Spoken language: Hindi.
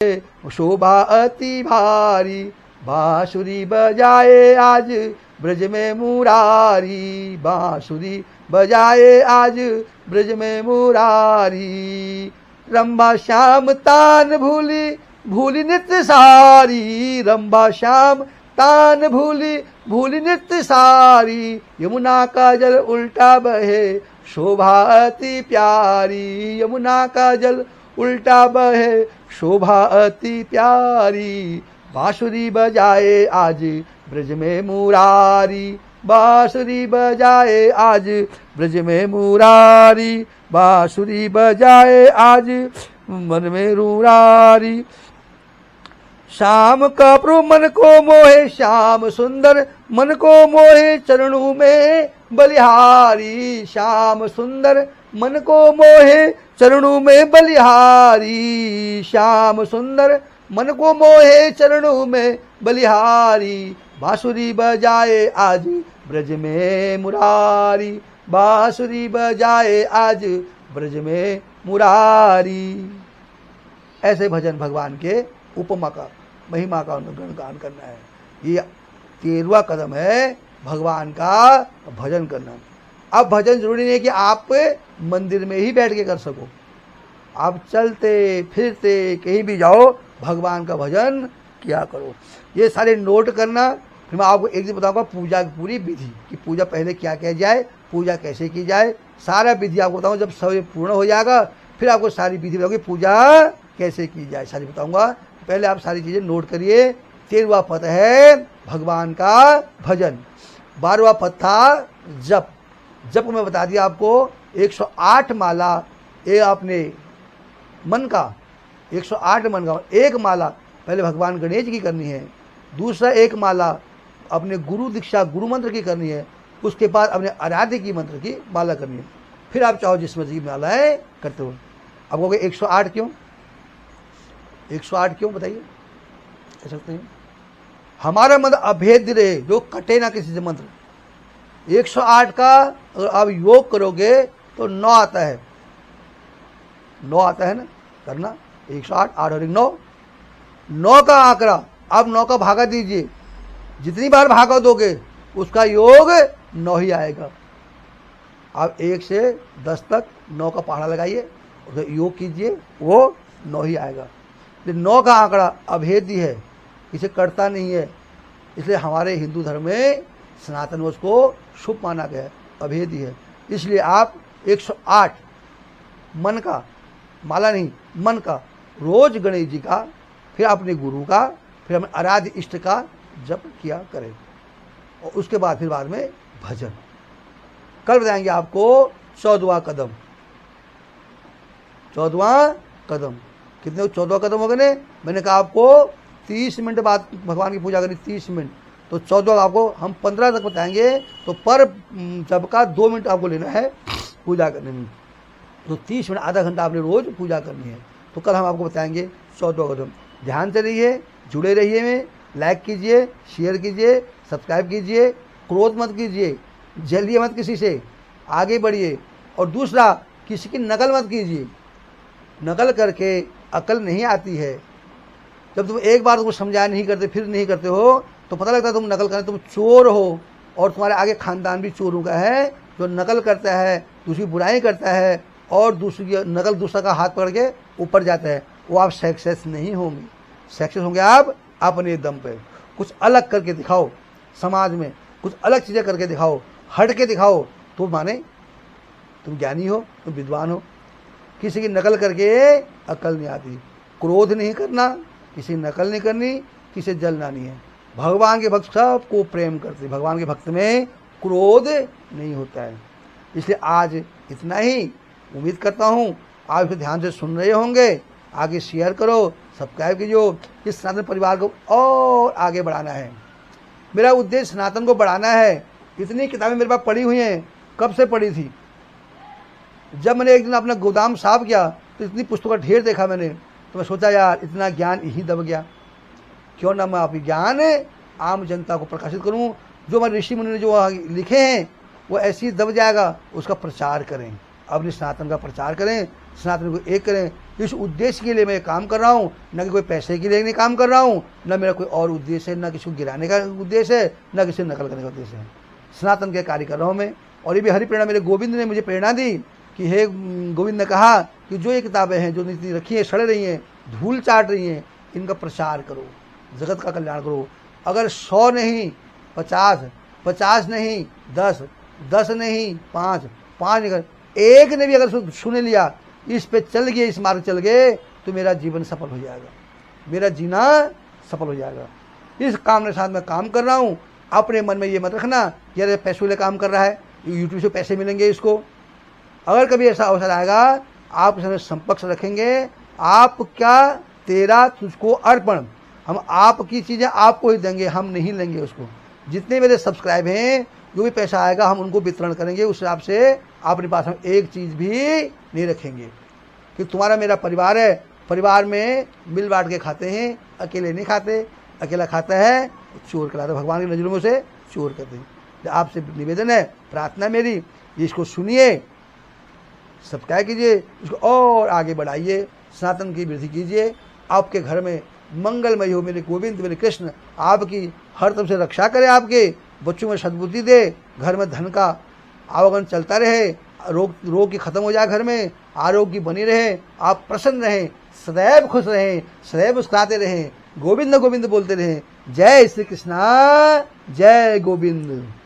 शोभा अति भारी, बांसुरी बजाए आज ब्रज में मुरारी, बांसुरी बजाए आज ब्रज में मुरारी। रंभा श्याम तान भूली भूली नित्य सारी, रंभा श्याम तान भूली भूली नित्य सारी। यमुना का जल उल्टा बहे शोभा अति प्यारी, यमुना का जल उल्टा बहे शोभा अति प्यारी। बांसुरी बजाए आज ब्रज में मुरारी, बांसुरी बजाए आज ब्रज में मुरारी, बांसुरी बजाए आज मन में मुरारी। श्याम का प्रभु मन को मोहे, श्याम सुंदर मन को मोहे चरणों में बलिहारी, श्याम सुंदर मन को मोहे चरणों में बलिहारी, श्याम सुंदर मन को मोहे चरणों में बलिहारी। बांसुरी बजाए आज ब्रज में मुरारी, बांसुरी बजाए आज ब्रज में मुरारी। ऐसे भजन भगवान के उपमा का महिमा का गुणगान करना है। ये 13वां कदम है भगवान का भजन करना। अब भजन जरूरी नहीं है कि आप मंदिर में ही बैठ के कर सको, आप चलते फिरते कहीं भी जाओ भगवान का भजन किया करो। ये सारे नोट करना। फिर मैं आपको एक दिन बताऊंगा पूजा की पूरी विधि कि पूजा पहले क्या किया जाए, पूजा कैसे की जाए, सारा विधि आपको बताऊंगा। जब सब पूर्ण हो जाएगा फिर आपको सारी विधि बताऊंगी पूजा कैसे की जाए, सारी बताऊंगा। पहले आप सारी चीजें नोट करिए। 13वां पद है भगवान का भजन, 12वां पद था जप। जप में बता दिया आपको 108 माला, ये आपने मन का 108 मन का, एक माला पहले भगवान गणेश की करनी है, दूसरा एक माला अपने गुरु दीक्षा गुरु मंत्र की करनी है, उसके बाद अपने आराध्य की मंत्र की माला करनी है। फिर आप चाहो जिस मंत्र की मालाएं करते हो। अब कहोगे 108 क्यों, 108 क्यों बताइए, कह सकते हैं हमारा मंत्र अभेद्य रहे, जो कटे ना किसी से मंत्र। 108 का अगर आप योग करोगे तो 9 आता है, 9 आता है ना करना। 108 8 और 9, 9 का आंकड़ा। आप 9 का भागा दीजिए, जितनी बार भागा दोगे उसका योग 9 ही आएगा। आप 1 से 10 तक 9 का पहाड़ा लगाइए, उसका योग कीजिए, वो 9 ही आएगा। 9 का आंकड़ा अभेद्य है, इसे करता नहीं है, इसलिए हमारे हिंदू धर्म में सनातन उसको शुभ माना गया है, अभेद्य है। इसलिए आप 108 मन का, माला नहीं मन का, रोज गणेश जी का, फिर अपने गुरु का, फिर अपने आराध्य इष्ट का जप किया करें। और उसके बाद फिर बाद में भजन। कल बताएंगे आपको 14वां कदम। 14वां कदम कितने, 14 कदम हो गए ने। मैंने कहा आपको 30 मिनट बाद भगवान की पूजा करनी, 30 मिनट, तो 14 आपको हम 15 तक बताएंगे। तो पर जब का 2 मिनट आपको लेना है पूजा करने में, तो 30 मिनट आधा घंटा आपने रोज पूजा करनी है। तो कल हम आपको बताएंगे 14 कदम। ध्यान से रहिए, जुड़े रहिए, में लाइक कीजिए, शेयर कीजिए, सब्सक्राइब कीजिए, क्रोध मत कीजिए, जलिए मत किसी से, आगे बढ़िए। और दूसरा, किसी की नकल मत कीजिए, नकल करके अकल नहीं आती है। जब तुम एक बार तुमको समझाया नहीं करते, फिर नहीं करते हो, तो पता लगता है तुम नकल करते, तुम चोर हो। और तुम्हारे आगे खानदान भी चोरों का है, जो नकल करता है, दूसरी बुराई करता है और दूसरी नकल दूसरा का हाथ पकड़ के ऊपर जाता है, वो आप सक्सेस नहीं होंगे। सक्सेस होंगे आप अपने दम पे। कुछ अलग करके दिखाओ, समाज में कुछ अलग चीज़ें करके दिखाओ, हट के दिखाओ, तो माने तुम ज्ञानी हो, तुम विद्वान हो। किसी की नकल करके अकल नहीं आती। क्रोध नहीं करना, किसी की नकल नहीं करनी, किसी जलना नहीं है। भगवान के भक्त सबको प्रेम करते, भगवान के भक्त में क्रोध नहीं होता है। इसलिए आज इतना ही। उम्मीद करता हूँ आप इसे ध्यान से सुन रहे होंगे। आगे शेयर करो, सब्सक्राइब कीजिए। इस सनातन परिवार को और आगे बढ़ाना है। मेरा उद्देश्य सनातन को बढ़ाना है। इतनी किताबें मेरे पास पढ़ी हुई हैं, कब से पढ़ी थी। जब मैंने एक दिन अपना गोदाम साफ किया तो इतनी पुस्तकों का ढेर देखा मैंने, तो मैं सोचा यार इतना ज्ञान यही दब गया, क्यों ना मैं आप ज्ञान आम जनता को प्रकाशित करूं। जो हमारे ऋषि मुनि ने जो लिखे हैं वो ऐसे ही दब जाएगा। उसका प्रचार करें, अपने सनातन का प्रचार करें, सनातन को एक करें। इस उद्देश्य के लिए मैं काम कर रहा हूँ, न कि कोई पैसे के लिए नहीं काम कर रहा हूँ, न मेरा कोई और उद्देश्य है, न किसी को गिराने का उद्देश्य है, न किसी नकल करने का उद्देश्य है। सनातन के कार्य कर रहा हूँ मैं। और ये भी हरि प्रेरणा मेरे गोविंद ने मुझे प्रेरणा दी कि हे गोविंद ने कहा कि जो ये किताबें हैं, जो नीति रखी है, सड़ रही हैं, धूल चाट रही हैं, इनका प्रचार करो, जगत का कल्याण करो। अगर 100 नहीं 50, 50 नहीं 10, 10 नहीं 5, 5 नहीं, एक ने भी अगर सुन लिया, इस पे चल गए, इस मार्ग चल गए, तो मेरा जीवन सफल हो जाएगा, मेरा जीना सफल हो जाएगा। इस काम के साथ मैं काम कर रहा हूँ। अपने मन में ये मत रखना कि अरे पैसों के लिए काम कर रहा है, यूट्यूब से पैसे मिलेंगे इसको। अगर कभी ऐसा अवसर आएगा, आप इसमें संपर्क रखेंगे, आप क्या, तेरा तुझको अर्पण, हम आपकी चीज़ें आपको ही देंगे, हम नहीं लेंगे उसको। जितने मेरे सब्सक्राइब हैं, जो भी पैसा आएगा हम उनको वितरण करेंगे। उस हिसाब से अपने पास हम एक चीज़ भी नहीं रखेंगे, कि तुम्हारा मेरा परिवार है, परिवार में मिल बांट के खाते हैं, अकेले नहीं खाते। अकेला खाता है चोर कराता, भगवान की नजरों में से चोर करते हैं। आपसे निवेदन है, प्रार्थना मेरी, इसको सुनिए, सब्सक्राइब कीजिए, इसको और आगे बढ़ाइए, सनातन की वृद्धि कीजिए। आपके घर में मंगलमय हो। मेरे गोविंद, मेरे कृष्ण आपकी हर तरफ से रक्षा करे, आपके बच्चों में सद्बुद्धि दे, घर में धन का आवागमन चलता रहे, रोग की खत्म हो जाए, घर में आरोग्य बनी रहे, आप प्रसन्न रहें, सदैव खुश रहें, सदैव मुस्कुराते रहें, गोविंद गोविंद बोलते रहें। जय श्री कृष्णा, जय गोविंद।